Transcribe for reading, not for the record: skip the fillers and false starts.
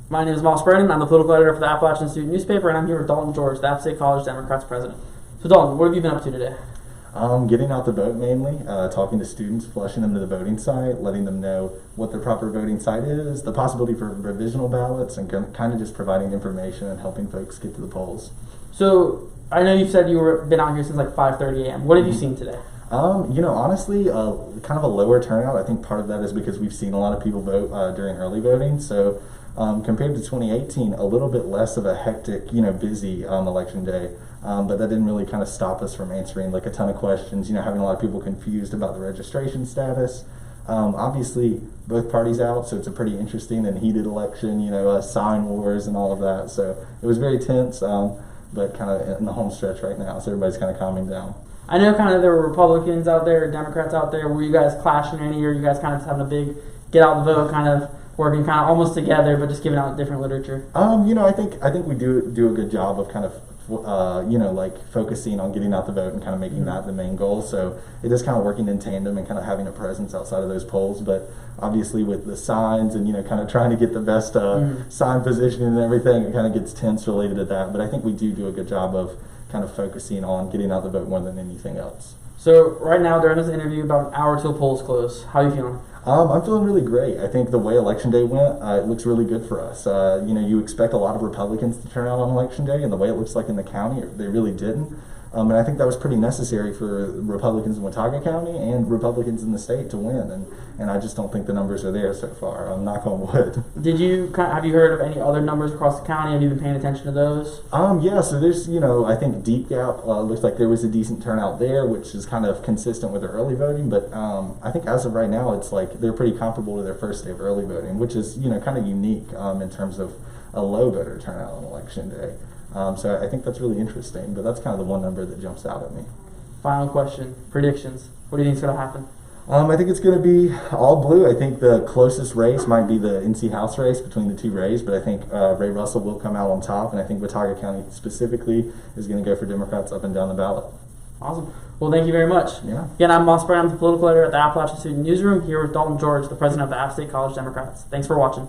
My name is Brennan. I'm the political editor for the Appalachian State Newspaper, and I'm here with Dalton George, the App State College Democrats president. So Dalton, what have you been up to today? Getting out the vote mainly, talking to students, flushing them to the voting site, letting them know what their proper voting site is, the possibility for provisional ballots, and kind of just providing information and helping folks get to the polls. So I know you've said you've been out here since like 5:30 a.m. What have you seen today? Honestly, kind of a lower turnout. I think part of that is because we've seen a lot of people vote during early voting. So compared to 2018, a little bit less of a hectic, busy election day. But that didn't really kind of stop us from answering like a ton of questions, having a lot of people confused about the registration status. Obviously, both parties out, so it's a pretty interesting and heated election, sign wars and all of that. So it was very tense, but kind of in the home stretch right now, so everybody's kind of calming down. I know kind of there were Republicans out there, Democrats out there. Were you guys clashing any, or you guys kind of just having a big get out the vote, kind of working kind of almost together, but just giving out different literature? I think we do a good job of kind of focusing on getting out the vote and kind of making that the main goal. So it is kind of working in tandem and kind of having a presence outside of those polls. But obviously with the signs and, kind of trying to get the best sign positioning and everything, it kind of gets tense related to that. But I think we do a good job of kind of focusing on getting out the vote more than anything else. So right now during this interview, about an hour till polls close. How are you feeling? I'm feeling really great. I think the way Election Day went, it looks really good for us. You expect a lot of Republicans to turn out on Election Day, and the way it looks like in the county, they really didn't. And I think that was pretty necessary for Republicans in Watauga County and Republicans in the state to win. And I just don't think the numbers are there so far. Knock on wood. Have you heard of any other numbers across the county? Have you been paying attention to those? Yeah, so there's, I think Deep Gap looks like there was a decent turnout there, which is kind of consistent with their early voting. But I think as of right now, it's like they're pretty comparable to their first day of early voting, which is, kind of unique in terms of a low voter turnout on Election Day. So I think that's really interesting, but that's kind of the one number that jumps out at me. Final question, predictions. What do you think is going to happen? I think it's going to be all blue. I think the closest race might be the NC House race between the two Rays, but I think Ray Russell will come out on top, and I think Watauga County specifically is going to go for Democrats up and down the ballot. Awesome. Well, thank you very much. Yeah. Again, I'm Brennan. I'm the political editor at the Appalachian State Newsroom, here with Dalton George, the president of the App State College Democrats. Thanks for watching.